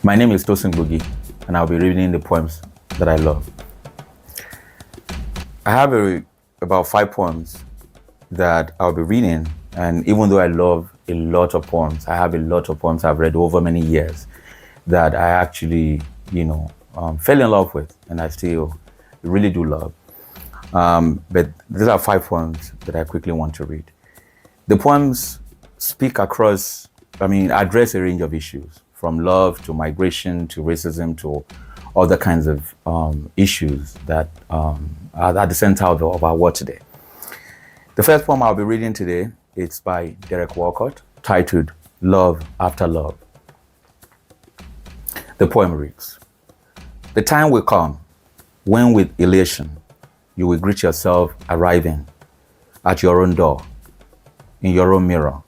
My name is Tosin Gbogi, and I'll be reading the poems that I love. I have about 5 poems that I'll be reading, and even though I love a lot of poems, I have a lot of poems I've read over many years that I actually, fell in love with, and I still really do love. But these are 5 poems that I quickly want to read. The poems speak address a range of issues, from love to migration to racism to other kinds of issues that are at the center of our world today. The first poem I'll be reading today is by Walcott, titled Love After Love. The poem reads, "The time will come when with elation you will greet yourself arriving at your own door, in your own mirror,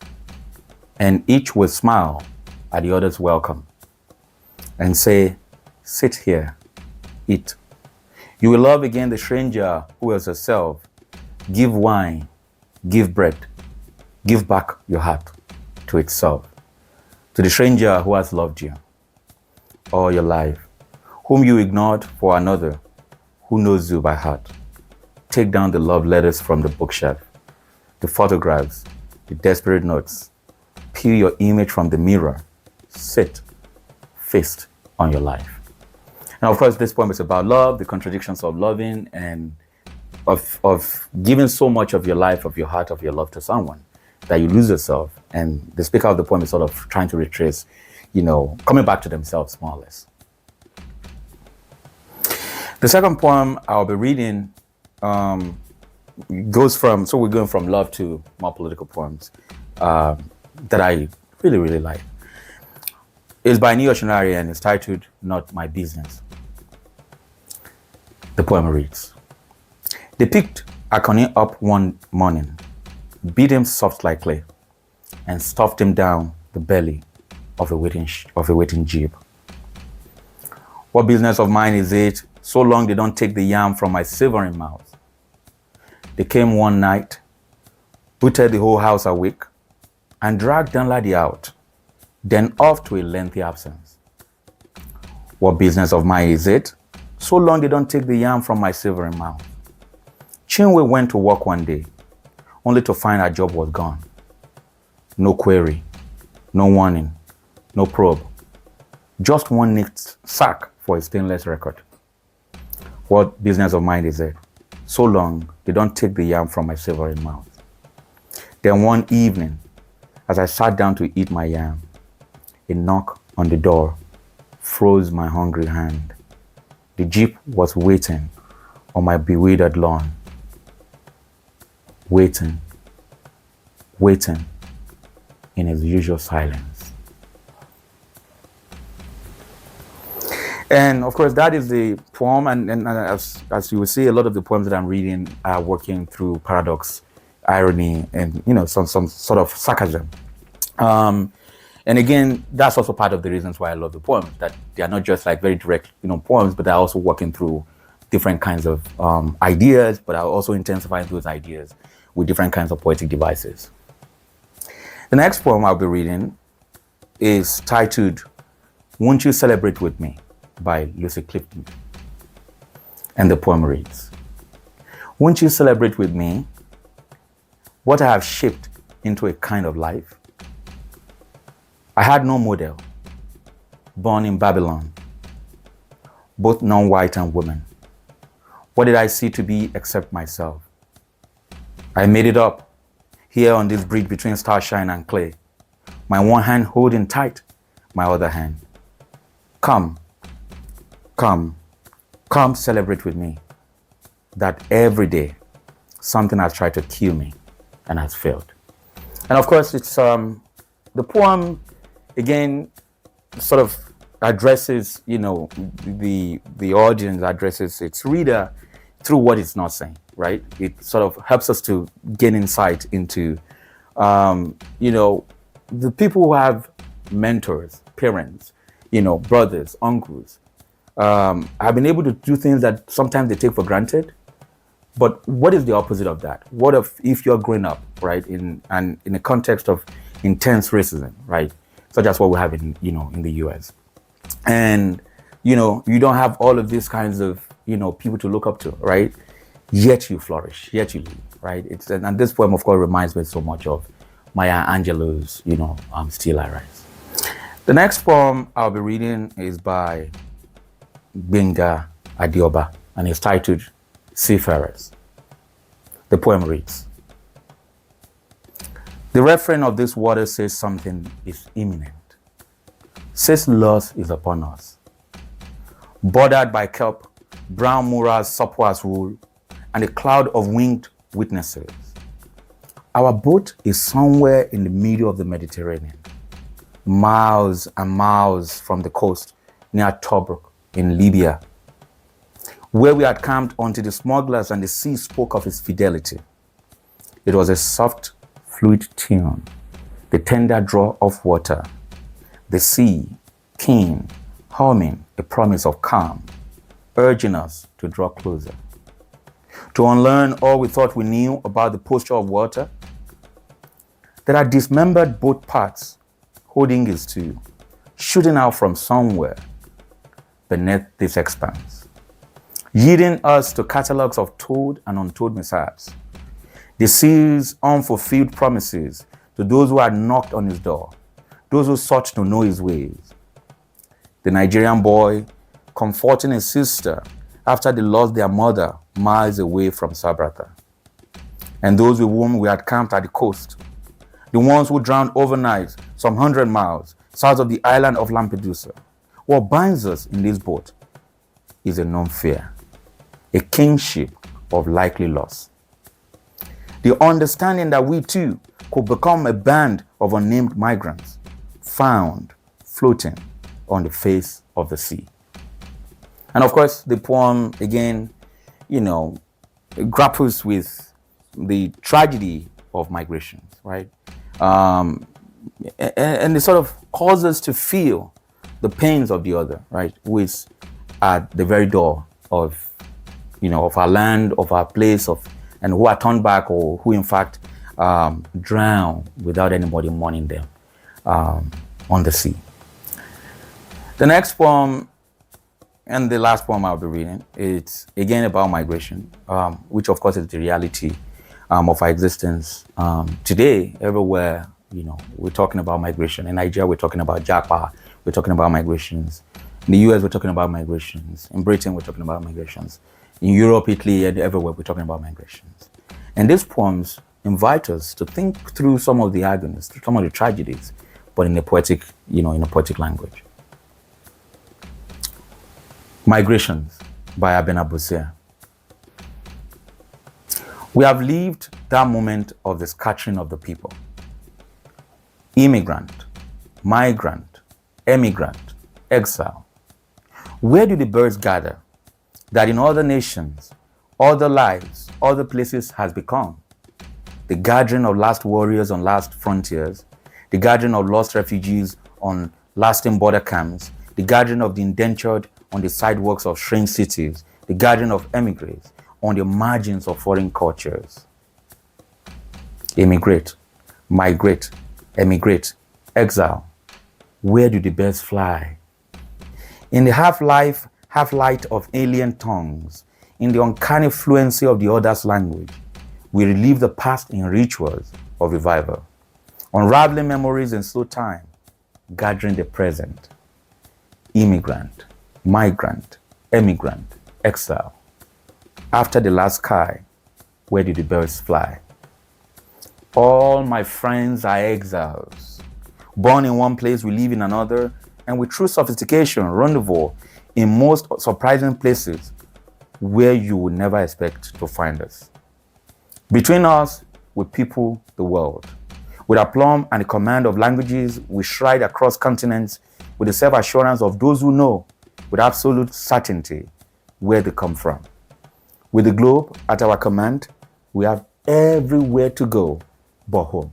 and each will smile at the other's welcome and say, 'Sit here, eat.' You will love again the stranger who was yourself. Give wine, give bread, give back your heart to itself. To the stranger who has loved you all your life, whom you ignored for another who knows you by heart. Take down the love letters from the bookshelf, the photographs, the desperate notes. Peel your image from the mirror. Sit, feast on your life." And of course, this poem is about love, the contradictions of loving, and of giving so much of your life, of your heart, of your love to someone that you lose yourself. And the speaker of the poem is sort of trying to retrace, coming back to themselves, more or less. The second poem I'll be reading we're going from love to more political poems that I really, really like. It's by Niyi and it's titled Not My Business. The poem reads, "They picked Akoni up one morning, beat him soft like clay, and stuffed him down the belly of a waiting jeep. What business of mine is it, so long they don't take the yam from my savoring mouth? They came one night, booted the whole house awake, and dragged Danladi out, then off to a lengthy absence. What business of mine is it, so long they don't take the yam from my savoring mouth? Chinwe went to work one day, only to find her job was gone. No query, no warning, no probe, just one neat sack for a stainless record. What business of mine is it, so long they don't take the yam from my savoring mouth? Then one evening, as I sat down to eat my yam, a knock on the door froze my hungry hand. The jeep was waiting on my bewildered lawn. Waiting in its usual silence." And of course, that is the poem. And as you will see, a lot of the poems that I'm reading are working through paradox, irony, and some sort of sarcasm. And again, that's also part of the reasons why I love the poems, that they are not just like very direct, poems, but they're also working through different kinds of ideas, but are also intensifying those ideas with different kinds of poetic devices. The next poem I'll be reading is titled "Won't You Celebrate With Me" by Lucille Clifton. And the poem reads, "Won't you celebrate with me what I have shaped into a kind of life? I had no model, born in Babylon, both non-white and women. What did I see to be except myself? I made it up here on this bridge between starshine and clay, my one hand holding tight my other hand. Come celebrate with me that every day something has tried to kill me and has failed." And of course, it's the poem again sort of addresses, the audience addresses its reader through what it's not saying, right? It sort of helps us to gain insight into, the people who have mentors, parents, brothers, uncles, have been able to do things that sometimes they take for granted. But what is the opposite of that? What if you're growing up, right, in a context of intense racism, right, such as what we have in the US, and you know, you don't have all of these kinds of, you know, people to look up to, right? Yet you flourish, yet you live, right? It's, and this poem, of course, reminds me so much of Maya Angelou's, you know, Still I Rise. The next poem I'll be reading is by Gbenga Adeoba, and it's titled Seafarers. The poem reads: the refrain of this water says something is imminent, says loss is upon us. Bordered by kelp, brown murals supple as wool, and a cloud of winged witnesses. Our boat is somewhere in the middle of the Mediterranean, miles and miles from the coast near Tobruk in Libya, where we had camped until the smugglers and the sea spoke of its fidelity. It was a soft, fluid tune, the tender draw of water, the sea, keen, humming a promise of calm, urging us to draw closer, to unlearn all we thought we knew about the posture of water. There are dismembered boat parts holding us to, shooting out from somewhere beneath this expanse, yielding us to catalogs of told and untold mishaps, the sea's unfulfilled promises to those who had knocked on his door, those who sought to know his ways. The Nigerian boy comforting his sister after they lost their mother miles away from Sabratha, and those with whom we had camped at the coast, the ones who drowned overnight some 100 miles south of the island of Lampedusa. What binds us in this boat is a known fear, a kinship of likely loss. The understanding that we too could become a band of unnamed migrants, found floating on the face of the sea. And of course, the poem, again, you know, grapples with the tragedy of migrations, right? And it sort of causes us to feel the pains of the other, right? Who is at the very door of, you know, of our land, of our place, and who are turned back, or who in fact drown without anybody mourning them on the sea. The next poem, and the last poem I'll be reading, it's again about migration, which of course is the reality of our existence today. Everywhere, you know, we're talking about migration. In Nigeria, we're talking about Japa, we're talking about migrations. In the US, we're talking about migrations. In Britain, we're talking about migrations. In Europe, Italy, and everywhere, we're talking about migrations. And these poems invite us to think through some of the agonies, some of the tragedies, but in a poetic, you know, in a poetic language. Migrations by Abena Busia. We have lived that moment of the scattering of the people. Immigrant, migrant, emigrant, exile. Where do the birds gather that in other nations, other lives, other places has become? The gathering of last warriors on last frontiers, the gathering of lost refugees on lasting border camps, the gathering of the indentured on the sidewalks of strange cities, the gathering of emigres on the margins of foreign cultures. Immigrate, migrate, emigrate, exile. Where do the birds fly? In the half-life, half-light of alien tongues, in the uncanny fluency of the other's language, we relive the past in rituals of revival, unraveling memories in slow time, gathering the present. Immigrant, migrant, emigrant, exile. After the last sky, where did the birds fly? All my friends are exiles. Born in one place, we live in another, and with true sophistication, rendezvous in most surprising places where you would never expect to find us. Between us, we people the world. With aplomb and the command of languages, we stride across continents with the self-assurance of those who know with absolute certainty where they come from. With the globe at our command, we have everywhere to go but home.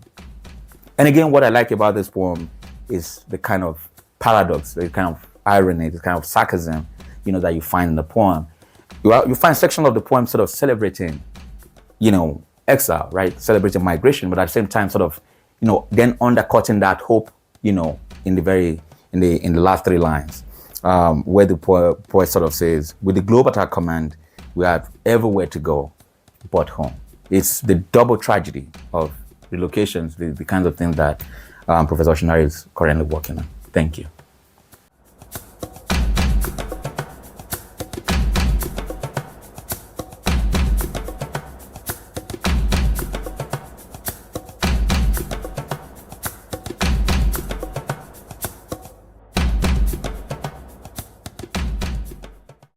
And again, what I like about this poem is the kind of paradox, the kind of irony, the kind of sarcasm, you know, that you find in the poem. You find a section of the poem sort of celebrating, you know, exile, right? Celebrating migration, but at the same time, sort of, you know, then undercutting that hope, you know, in the last three lines. where the poet sort of says, with the globe at our command, we have everywhere to go but home. It's the double tragedy of relocations, the kinds of things that Professor Osundare is currently working on. Thank you.